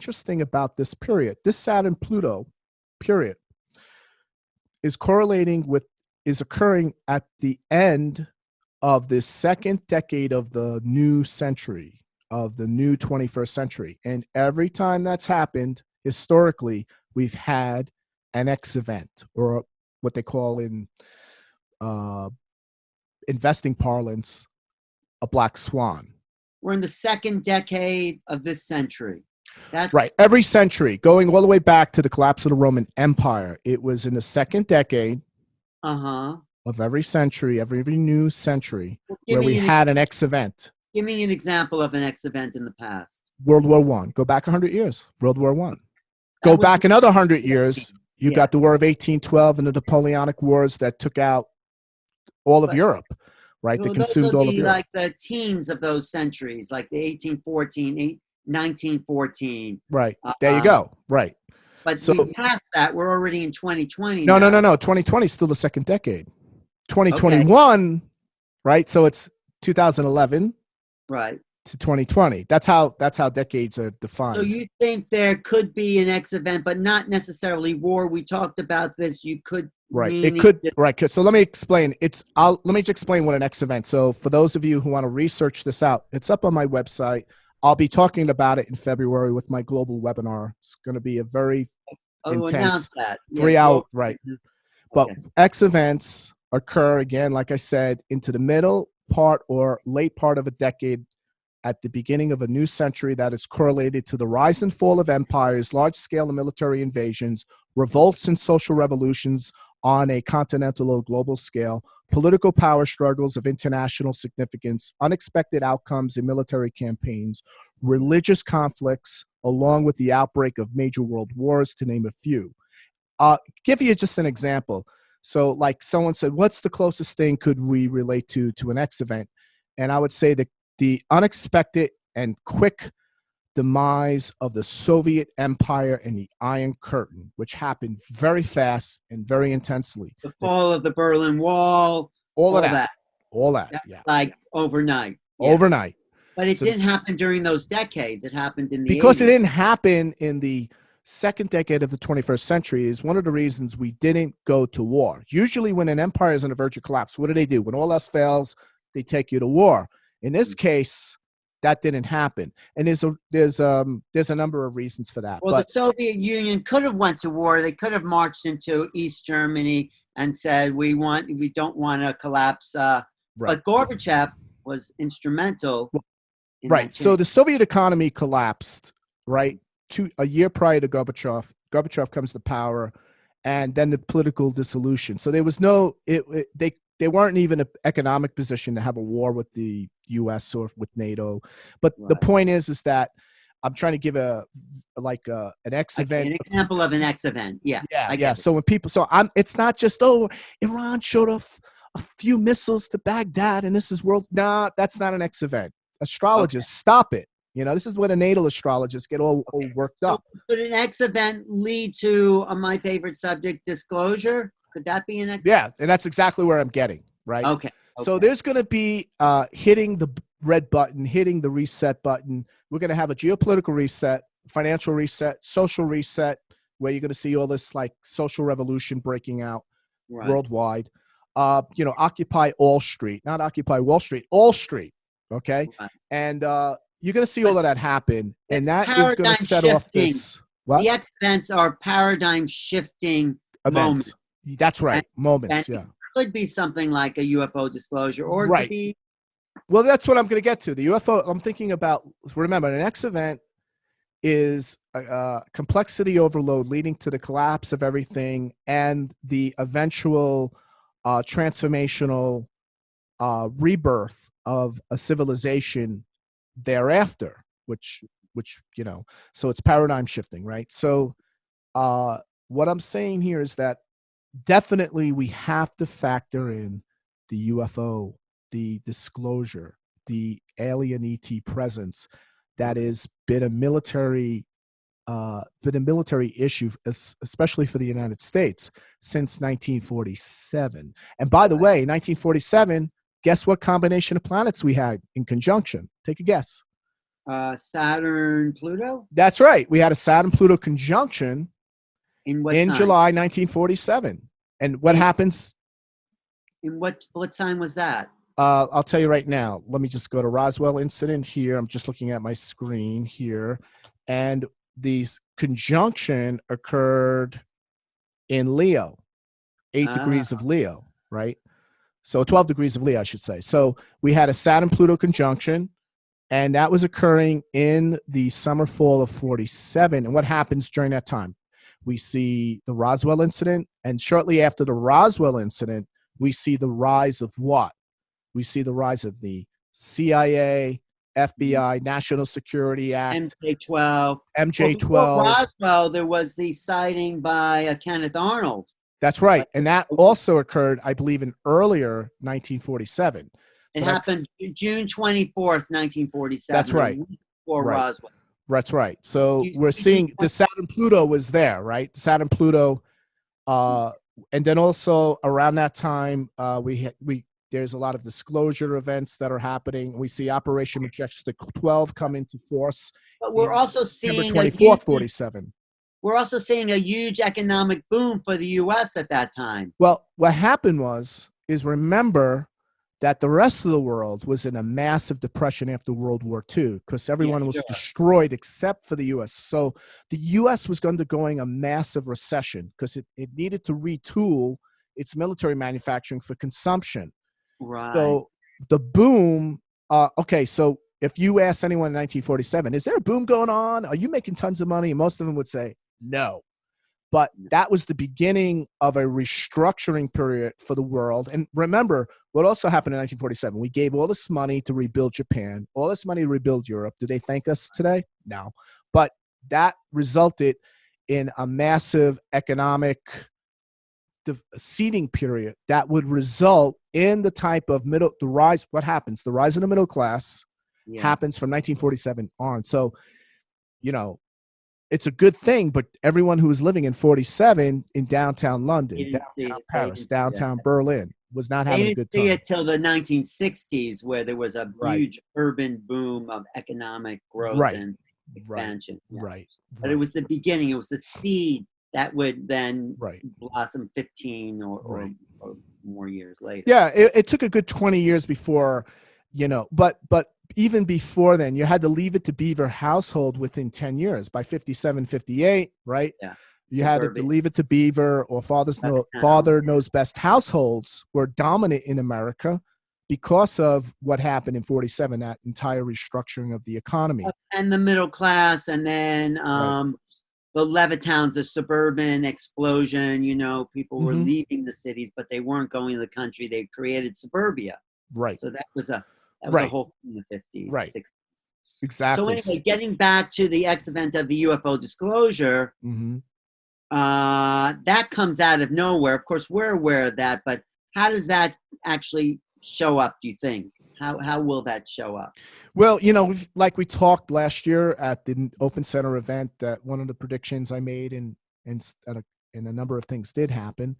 interesting about this period, this Saturn Pluto period, is occurring at the end of the second decade of the new century, of the new 21st century. And every time that's happened, historically, we've had an X event, or what they call in investing parlance, a black swan. We're in the second decade of this century. That's right. Every century, going all the way back to the collapse of the Roman Empire, it was in the second decade of every century, every new century, where we had an X event. Give me an example of an X event in the past. World War I. Go back 100 years. World War I. Go back another 100 years. You got the War of 1812 and the Napoleonic Wars that took out all of Europe, right? That consumed all of Europe. Like the teens of those centuries, like the 1814, 1914. Right. There you go. Right. But so, we passed that. We're already in 2020. No. 2020 is still the second decade. 2021, right? So it's 2011. Right. To 2020. That's how decades are defined. So you think there could be an X event, but not necessarily war. We talked about this. You could it could right. So let me explain. Let me just explain what an X event. So for those of you who want to research this out, it's up on my website. I'll be talking about it in February with my global webinar. It's going to be a very intense 3-hour right. But X events occur again, like I said, into the middle part or late part of a decade, at the beginning of a new century that is correlated to the rise and fall of empires, large-scale military invasions, revolts and social revolutions on a continental or global scale, political power struggles of international significance, unexpected outcomes in military campaigns, religious conflicts, along with the outbreak of major world wars, to name a few. Give you just an example. So like someone said, what's the closest thing could we relate to an X event? And I would say that the unexpected and quick demise of the Soviet Empire and the Iron Curtain, which happened very fast and very intensely. The fall of the Berlin Wall. All of that. All that, yeah. Like overnight. Yeah. Overnight. But it didn't happen during those decades. It happened in the Because 80s. It didn't happen in the second decade of the 21st century is one of the reasons we didn't go to war. Usually when an empire is on the verge of collapse, what do? When all else fails, they take you to war. In this case, that didn't happen, and there's a number of reasons for that. Well, the Soviet Union could have went to war. They could have marched into East Germany and said, "We don't want to collapse." But Gorbachev was instrumental. Right. So the Soviet economy collapsed. Right. A year prior to Gorbachev. Gorbachev comes to power, and then the political dissolution. So there was they weren't even an economic position to have a war with the U.S. or with NATO. But the point is that I'm trying to give an X event. An example of an X event. Yeah. So it's not just, Iran showed off a few missiles to Baghdad and this is Nah, that's not an X event. Astrologers, stop it. This is where the natal astrologers get all worked up. Could an X event lead to my favorite subject, disclosure? Could that be an X? Yeah, and that's exactly where I'm getting, right? Okay. So there's going to be hitting the red button, hitting the reset button. We're going to have a geopolitical reset, financial reset, social reset, where you're going to see all this like social revolution breaking out worldwide. Occupy All Street, not Occupy Wall Street, All Street, okay? Right. And you're going to see all of that happen, and that is going to set off this. What? The X events are paradigm shifting moments. That's right. Moments, yeah. It could be something like a UFO disclosure, or it could be. Well, that's what I'm going to get to. The UFO, I'm thinking about, remember, an X event is a complexity overload leading to the collapse of everything and the eventual transformational rebirth of a civilization thereafter, which so it's paradigm shifting, right? So what I'm saying here is that definitely we have to factor in the UFO, the disclosure, the alien ET presence that has been a military issue, especially for the United States, since 1947. And by the way, 1947, guess what combination of planets we had in conjunction? Take a guess. Saturn, Pluto? That's right. We had a Saturn-Pluto conjunction In what in sign? July 1947. And what happens? In what sign was that? I'll tell you right now. Let me just go to Roswell incident here. I'm just looking at my screen here. And the conjunction occurred in Leo, 8 degrees of Leo, right? So 12 degrees of Leo, I should say. So we had a Saturn-Pluto conjunction, and that was occurring in the summer, fall of 47. And what happens during that time? We see the Roswell incident, and shortly after the Roswell incident, we see the rise of what? We see the rise of the CIA, FBI, National Security Act, MJ-12. MJ-12. Well, before Roswell, there was the sighting by Kenneth Arnold. That's right. And that also occurred, I believe, in earlier 1947. It happened June 24th, 1947. That's right. Before Roswell. That's right. So we're seeing the Saturn-Pluto was there, right? Saturn-Pluto. And then also around that time, there's a lot of disclosure events that are happening. We see Operation Majestic 12 come into force. But we're also seeing September 24th, 47. We're also seeing a huge economic boom for the U.S. at that time. Well, what happened is remember that the rest of the world was in a massive depression after World War II because everyone was destroyed except for the U.S. So the U.S. was undergoing a massive recession because it needed to retool its military manufacturing for consumption. Right. So the boom, okay, so if you ask anyone in 1947, is there a boom going on? Are you making tons of money? Most of them would say no. But that was the beginning of a restructuring period for the world. And remember, what also happened in 1947, we gave all this money to rebuild Japan, all this money to rebuild Europe. Do they thank us today? No. But that resulted in a massive economic seeding period that would result in the type of the rise. What happens? The rise in the middle class happens from 1947 on. So, it's a good thing, but everyone who was living in 47 in downtown London, downtown Paris, downtown Berlin was not having a good time. They didn't see it till the 1960s where there was a huge urban boom of economic growth and expansion. Right. But it was the beginning. It was the seed that would then blossom 15 or more years later. Yeah, it took a good 20 years before, but even before then, you had to leave it to Beaver household within 10 years. By 57, 58, right? Yeah. You had to leave it to Beaver or Father Knows Best households were dominant in America because of what happened in 47, that entire restructuring of the economy. And the middle class, and then the Levittown's a suburban explosion. People were leaving the cities, but they weren't going to the country. They created suburbia. Right. So that was a whole thing in the 50s, 60s. Exactly. So anyway, getting back to the event of the UFO disclosure, that comes out of nowhere. Of course, we're aware of that, but how does that actually show up, do you think? How will that show up? Well, like we talked last year at the Open Center event, that one of the predictions I made and a number of things did happen.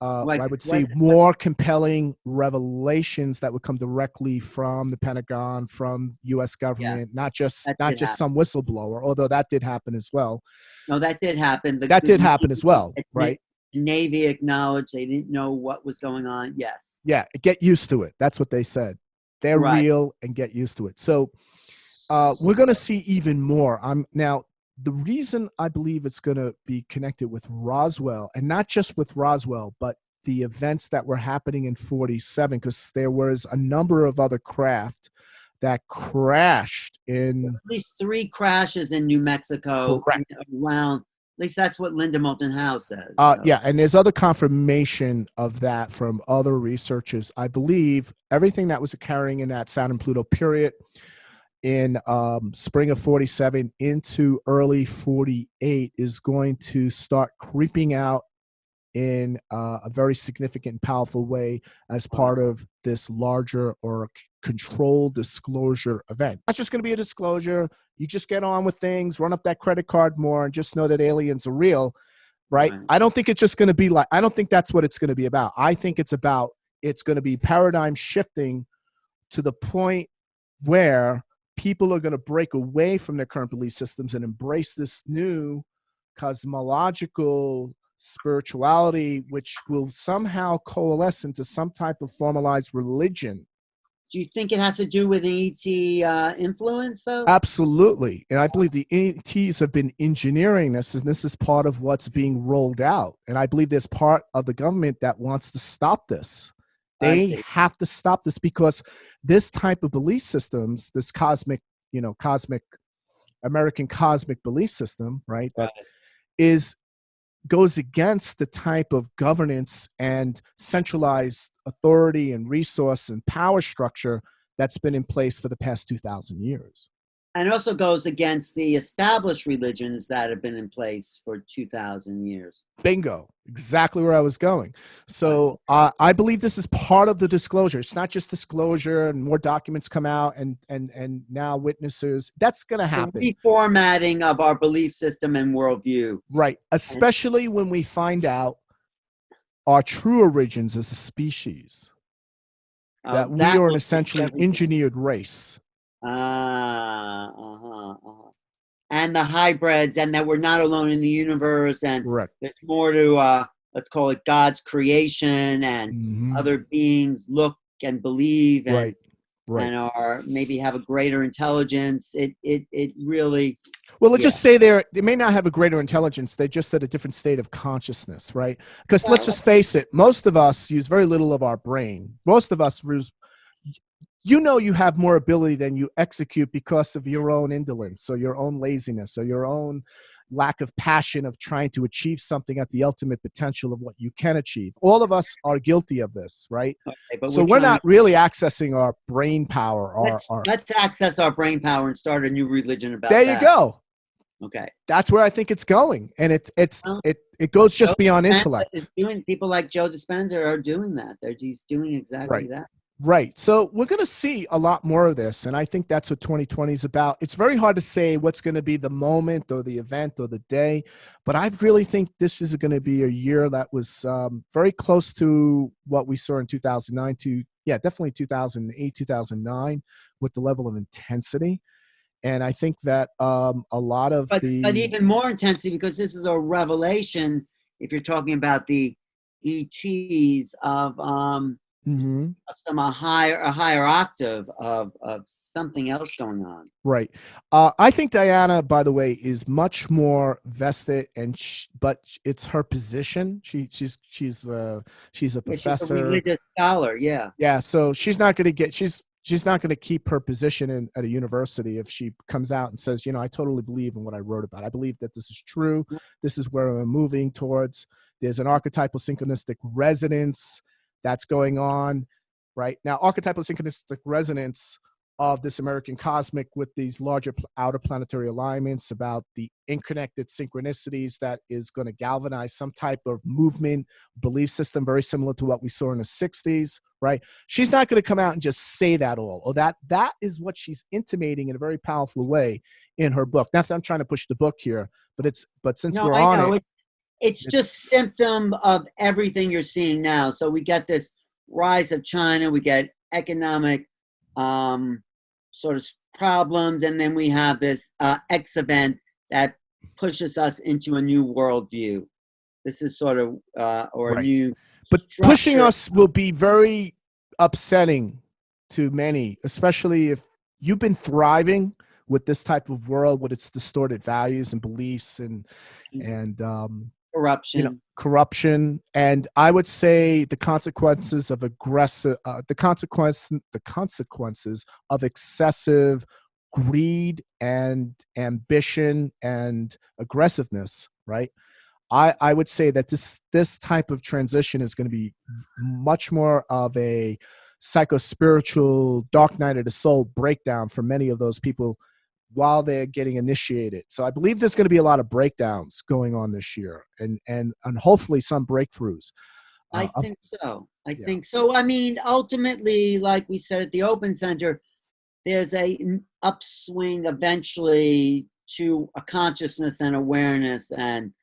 I would see more compelling revelations that would come directly from the Pentagon, from U.S. government, not just some whistleblower, although that did happen as well. No, that did happen. That did happen as well, right? The Navy acknowledged they didn't know what was going on. Yes. Yeah, get used to it. That's what they said. They're real and get used to it. So we're going to see even more. Now, the reason I believe it's going to be connected with Roswell, and not just with Roswell, but the events that were happening in 47, because there was a number of other craft that crashed in... At least 3 crashes in New Mexico. Correct. Around, at least that's what Linda Moulton Howe says. Yeah, and there's other confirmation of that from other researchers. I believe everything that was occurring in that Saturn-Pluto period in spring of 47 into early 48 is going to start creeping out in a very significant and powerful way as part of this larger or controlled disclosure event. Not just going to be a disclosure. You just get on with things, run up that credit card more, and just know that aliens are real, right? I don't think it's just going to be I don't think that's what it's going to be about. I think it's going to be paradigm shifting to the point where people are going to break away from their current belief systems and embrace this new cosmological spirituality, which will somehow coalesce into some type of formalized religion. Do you think it has to do with the ET influence, though? Absolutely. And I believe the ETs have been engineering this, and this is part of what's being rolled out. And I believe there's part of the government that wants to stop this. They have to stop this, because this type of belief systems, this cosmic, American cosmic belief system, right, that goes against the type of governance and centralized authority and resource and power structure that's been in place for the past 2,000 years. And also goes against the established religions that have been in place for 2,000 years. Bingo. Exactly where I was going. So I believe this is part of the disclosure. It's not just disclosure and more documents come out and now witnesses. That's going to happen. The reformatting of our belief system and worldview. Right. Especially when we find out our true origins as a species. That we are an essentially engineered race. And the hybrids, and that we're not alone in the universe, and there's more to let's call it God's creation, and other beings look and believe and and are maybe have a greater intelligence. It really, well, let's just say they may not have a greater intelligence, they're just at a different state of consciousness, right? Because let's just face it, most of us use very little of our brain. Most of us use, you have more ability than you execute because of your own indolence or your own laziness or your own lack of passion of trying to achieve something at the ultimate potential of what you can achieve. All of us are guilty of this, right? Okay, so we're not really accessing our brain power. Let's access our brain power and start a new religion about that. There you go. Okay. That's where I think it's going. And it goes just beyond intellect. People like Joe Dispenza are doing that. He's doing exactly that. Right. So we're going to see a lot more of this. And I think that's what 2020 is about. It's very hard to say what's going to be the moment or the event or the day. But I really think this is going to be a year that was very close to what we saw in 2009 definitely 2008, 2009 with the level of intensity. And I think that a lot of but even more intensity, because this is a revelation, if you're talking about the ETs of a higher octave of something else going on. Right. I think Diana, by the way, is much more vested, but it's her position. She's a professor, she's a religious scholar. Yeah. Yeah. So she's not going to she's not going to keep her position at a university if she comes out and says, I totally believe in what I wrote about. I believe that this is true. This is where we're moving towards. There's an archetypal synchronistic resonance that's going on right now. Archetypal synchronistic resonance of this American cosmic with these larger outer planetary alignments about the interconnected synchronicities that is going to galvanize some type of movement, belief system, very similar to what we saw in the 60s, right? She's not going to come out and just say that all, or that is what she's intimating in a very powerful way in her book. Not that I'm trying to push the book here, but since we're on it, it's just symptom of everything you're seeing now. So we get this rise of China, we get economic sort of problems, and then we have this X event that pushes us into a new worldview. This is sort of a new but structure. Pushing us will be very upsetting to many, especially if you've been thriving with this type of world with its distorted values and beliefs and corruption, and I would say the consequences of consequences of excessive greed and ambition and aggressiveness, right? I would say that this type of transition is going to be much more of a psycho-spiritual dark night of the soul breakdown for many of those people while they're getting initiated. So I believe there's going to be a lot of breakdowns going on this year and hopefully some breakthroughs. I think so. I mean, ultimately, like we said at the Open Center, there's an upswing eventually to a consciousness and awareness and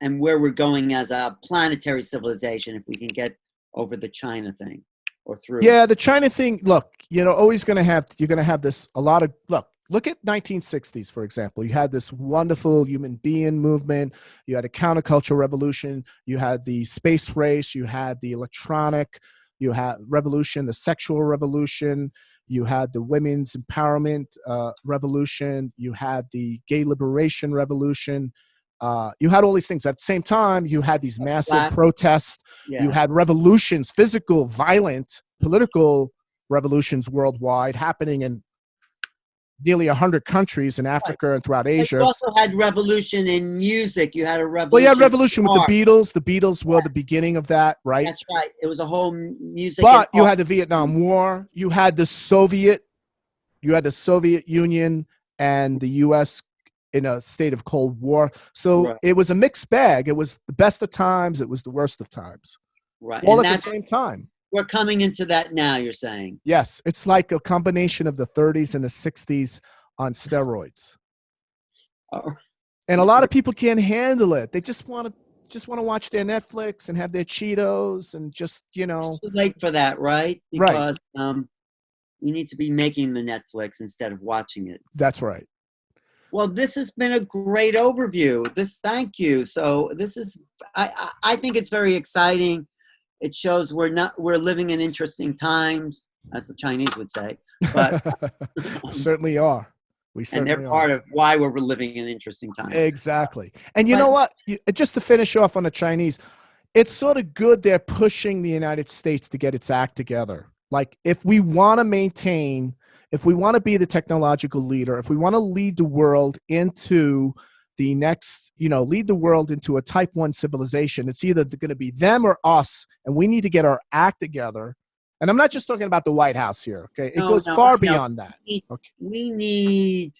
where we're going as a planetary civilization if we can get over the China thing. or through. Yeah, the China thing, look, always you're going to have this, a lot of, look at 1960s, for example. You had this wonderful human being movement. You had a counterculture revolution. You had the space race. You had the electronic, you had revolution, the sexual revolution. You had the women's empowerment revolution. You had the gay liberation revolution. You had all these things. At the same time, you had these massive protests. You had revolutions, physical, violent, political revolutions worldwide happening in nearly 100 countries in Africa and throughout Asia. You also had revolution in music. You had a revolution. Well, you had revolution with the Beatles. The Beatles were the beginning of that, right? That's right. It was a whole music. But you had the Vietnam War. You had the Soviet Union and the U.S. in a state of Cold War. So it was a mixed bag. It was the best of times. It was the worst of times. Right. All at the same time. We're coming into that now, you're saying? Yes. It's like a combination of the 30s and the 60s on steroids. Oh. And a lot of people can't handle it. They just want to watch their Netflix and have their Cheetos and just, It's too late for that, right? Right. Because you need to be making the Netflix instead of watching it. That's right. Well, this has been a great overview. Thank you. So I think it's very exciting. It shows we're living in interesting times, as the Chinese would say. But we certainly are. And they're part of why we're living in interesting times. Exactly. And you know what? Just to finish off on the Chinese, it's sort of good they're pushing the United States to get its act together. Like, if we want to maintain, if we want to be the technological leader, if we want to lead the world into the next, lead the world into a type 1 civilization, it's either going to be them or us, and we need to get our act together. And I'm not just talking about the White House here, okay? It goes far beyond that. We need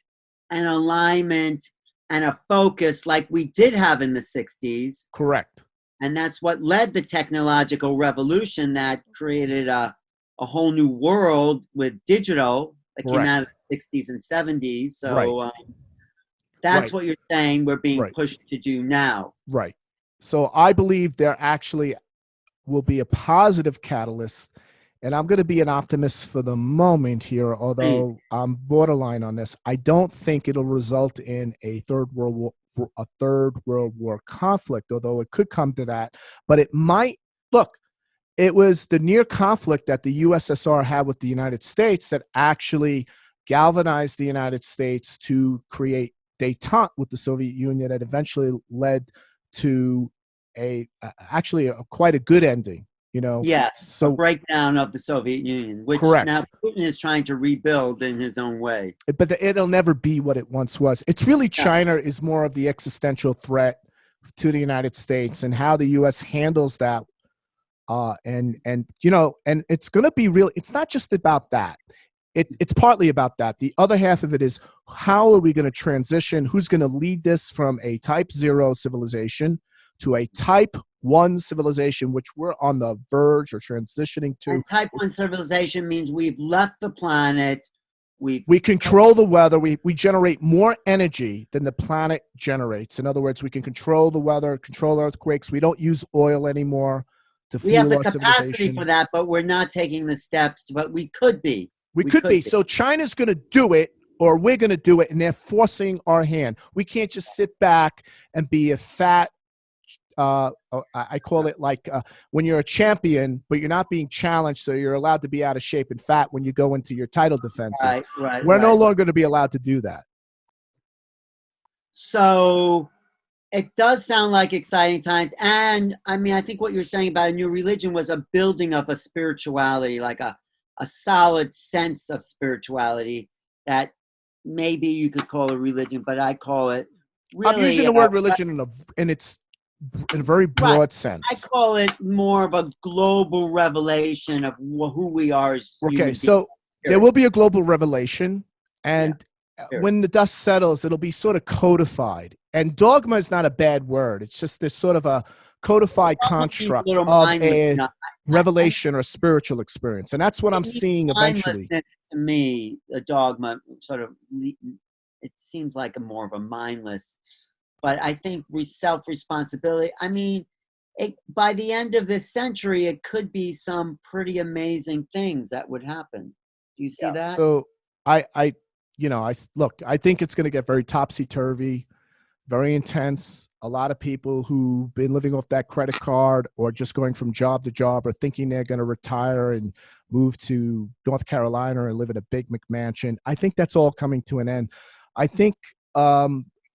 an alignment and a focus like we did have in the 60s. Correct. And that's what led the technological revolution that created a whole new world with digital that came out of the 60s and 70s. So that's what you're saying we're being pushed to do now. Right. So I believe there actually will be a positive catalyst. And I'm going to be an optimist for the moment here, although I'm borderline on this. I don't think it'll result in a third world war conflict, although it could come to that. But it might. Look, it was the near conflict that the USSR had with the United States that actually galvanized the United States to create détente with the Soviet Union that eventually led to quite a good ending. So a breakdown of the Soviet Union, which now Putin is trying to rebuild in his own way. But it'll never be what it once was. It's really China is more of the existential threat to the United States, and how the U.S. handles that. And it's going to be real. It's not just about that. It's partly about that. The other half of it is, how are we going to transition? Who's going to lead this from a type 0 civilization to a type 1 civilization, which we're on the verge or transitioning to? And type 1 civilization means we've left the planet. We control the weather. We generate more energy than the planet generates. In other words, we can control the weather, control earthquakes. We don't use oil anymore to fuel our civilization. We have the capacity for that, but we're not taking the steps. But we could be. We could be. So China's going to do it, or we're going to do it, and they're forcing our hand. We can't just sit back and be a fat, I call it like when you're a champion, but you're not being challenged, so you're allowed to be out of shape and fat when you go into your title defenses. We're no longer going to be allowed to do that. So it does sound like exciting times. And I mean, I think what you're saying about a new religion was a building of a spirituality, like a solid sense of spirituality that maybe you could call a religion, but I call it really, I'm using the word religion in a very broad sense. I call it more of a global revelation of who we are as human beings. So there will be a global revelation, and when the dust settles, it'll be sort of codified. And dogma is not a bad word. It's just this sort of a codified construct of a revelation or spiritual experience. And that's what I'm seeing eventually. To me, a dogma sort of, it seems like more of a mindless, but I think self-responsibility. I mean, by the end of this century, it could be some pretty amazing things that would happen. Do you see Yeah. that? So look, I think it's going to get very topsy-turvy, very intense. A lot of people who've been living off that credit card or just going from job to job or thinking they're going to retire and move to North Carolina and live in a big McMansion. I think that's all coming to an end. I think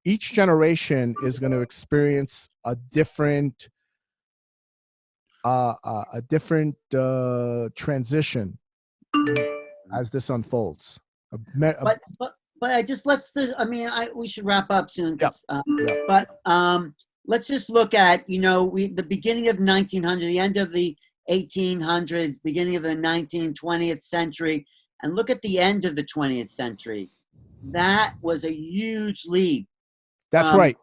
each generation is going to experience a different transition as this unfolds. But I just I mean, we should wrap up soon. Yep. Yep. But let's just look at the beginning of 1900, the end of the 1800s, beginning of the 20th century, and look at the end of the 20th century. That was a huge leap. That's right,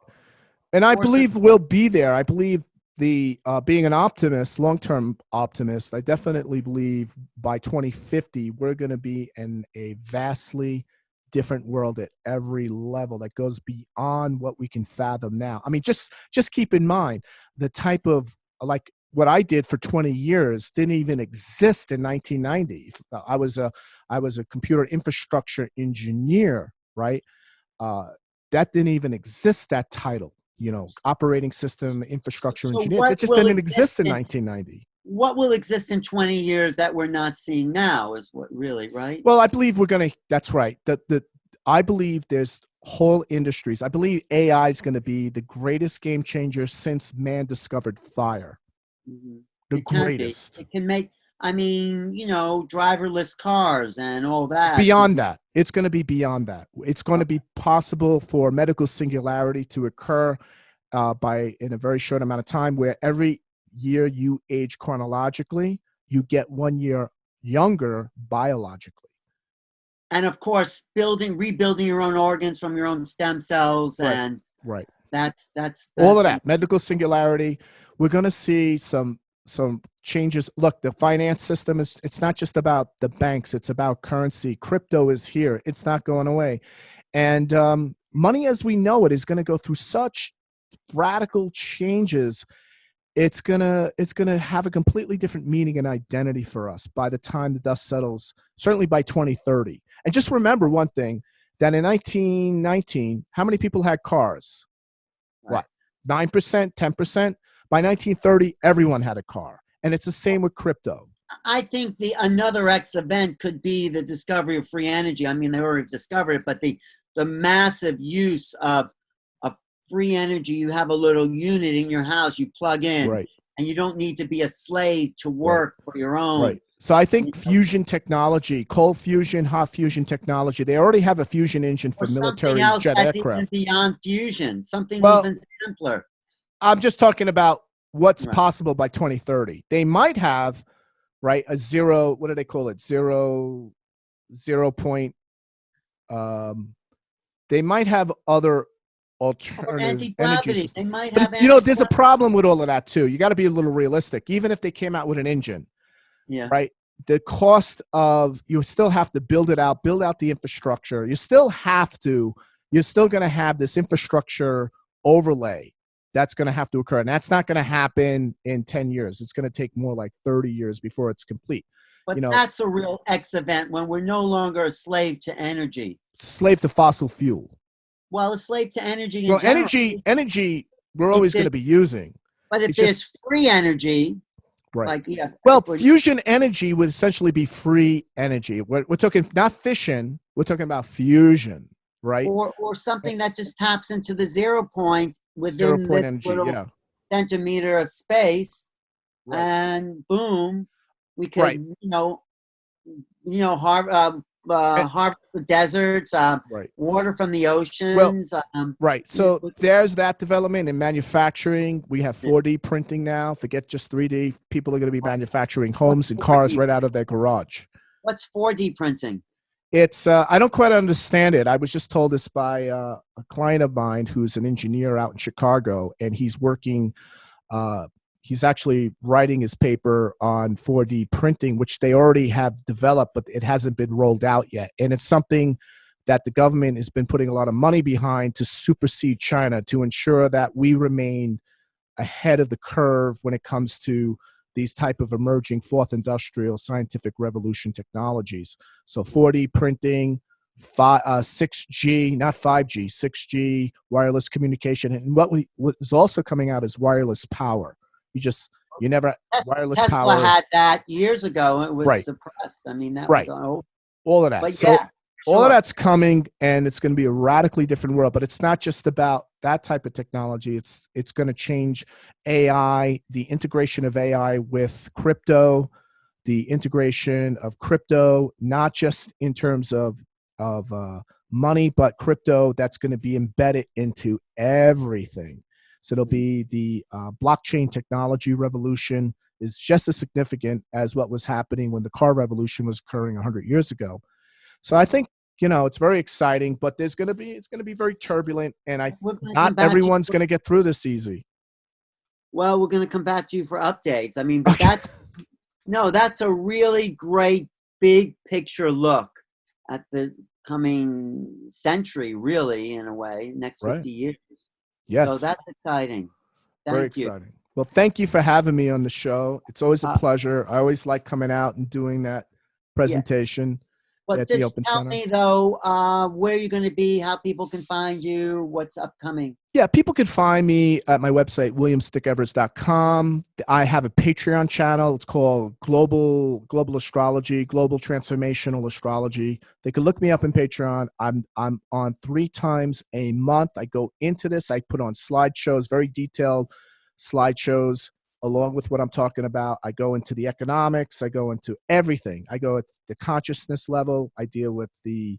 and I believe we'll be there. I believe being an optimist, long-term optimist, I definitely believe by 2050 we're going to be in a vastly different world at every level that goes beyond what we can fathom now. I mean, just keep in mind the type of, like, what I did for 20 years didn't even exist in 1990. I was a computer infrastructure engineer, right? That didn't even exist, that title. Operating system infrastructure engineer. That just didn't exist in 1990. What will exist in 20 years that we're not seeing now is what really, right? Well, I believe that's right. I believe there's whole industries. I believe AI is going to be the greatest game changer since man discovered fire. Mm-hmm. The greatest. It can make, driverless cars and all that. Beyond that. It's going to be beyond that. It's going to be possible for medical singularity to occur in a very short amount of time, where every year you age chronologically, you get 1 year younger biologically. And of course, rebuilding your own organs from your own stem cells. Right. And right. That's all of that. Medical singularity. We're going to see some changes. Look, the finance system it's not just about the banks. It's about currency. Crypto is here. It's not going away. And money as we know it is going to go through such radical changes. It's gonna have a completely different meaning and identity for us by the time the dust settles, certainly by 2030. And just remember one thing, that in 1919, how many people had cars? Right. What, 9%, 10%? By 1930, everyone had a car. And it's the same with crypto. I think another X event could be the discovery of free energy. I mean, they already discovered it, but the massive use of free energy. You have a little unit in your house, you plug in, right, and you don't need to be a slave to work for your own. Right. So I think fusion technology, cold fusion, hot fusion technology, they already have a fusion engine for military jet aircraft. Even beyond fusion, something even simpler. I'm just talking about what's possible by 2030. They might have, a zero, what do they call it? Zero point. They might have other alternative energy. They might but have there's a problem with all of that too. You got to be a little realistic. Even if they came out with an engine, right? The cost of, you still have to build it out, build out the infrastructure. You're still going to have this infrastructure overlay that's going to have to occur. And that's not going to happen in 10 years. It's going to take more like 30 years before it's complete. But that's a real X event when we're no longer a slave to energy. Slave to fossil fuel. Well, a slave to energy. Well, energy, we're always going to be using. But if there's free energy, right? Fusion energy would essentially be free energy. We're talking not fission. We're talking about fusion, right? Or something that just taps into the 0 point within this energy, little centimeter of space, and boom, we could, harvest the deserts, water from the oceans. So there's that development in manufacturing. We have 4D printing now. Forget just 3D. People are going to be manufacturing homes and cars right out of their garage. What's 4D printing? It's I don't quite understand it. I was just told this by a client of mine who's an engineer out in Chicago, and he's working. He's actually writing his paper on 4D printing, which they already have developed, but it hasn't been rolled out yet. And it's something that the government has been putting a lot of money behind to supersede China, to ensure that we remain ahead of the curve when it comes to these type of emerging fourth industrial scientific revolution technologies. So 4D printing, 6G, not 5G, 6G wireless communication. And what is also coming out is wireless power. You never wireless Tesla power. had that years ago. It was Right. suppressed. I mean, that Right. was all of that. But So yeah, all of sure. that's coming, and it's going to be a radically different world. But it's not just about that type of technology. It's going to change AI, the integration of AI with crypto, the integration of crypto, not just in terms of money, but crypto that's going to be embedded into everything. So it'll be the blockchain technology revolution is just as significant as what was happening when the car revolution was occurring 100 years ago. So I think, it's very exciting, but it's going to be very turbulent, and not everyone's going to get through this easy. Well, we're going to come back to you for updates. I mean, but that's a really great big picture look at the coming century, really, in a way, next 50 years. Yes. So that's exciting. Very exciting. Well, thank you for having me on the show. It's always a pleasure. I always like coming out and doing that presentation at the Open Center. Tell me, though, where you're going to be, how people can find you, what's upcoming. Yeah, people can find me at my website, williamstickevers.com. I have a Patreon channel. It's called Global Astrology, Global Transformational Astrology. They can look me up in Patreon. I'm on 3 times a month. I go into this. I put on slideshows, very detailed slideshows, along with what I'm talking about. I go into the economics. I go into everything. I go at the consciousness level. I deal with the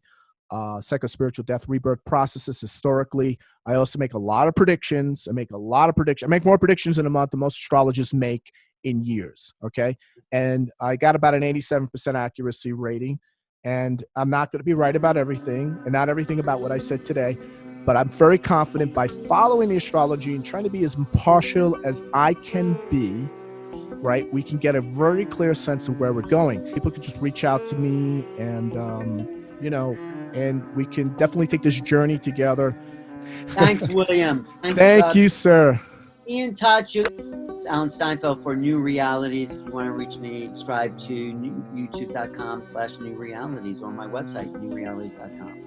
psychospiritual death rebirth processes historically. I also make a lot of predictions. I make more predictions in a month than most astrologers make in years. Okay. And I got about an 87% accuracy rating. And I'm not going to be right about everything, and not everything about what I said today, but I'm very confident by following the astrology and trying to be as impartial as I can be, right? We can get a very clear sense of where we're going. People can just reach out to me, and, and we can definitely take this journey together. Thanks, William. Thank you, sir. Be in touch. It's Alan Steinfeld for New Realities. If you want to reach me, subscribe to youtube.com/newrealities or my website, newrealities.com.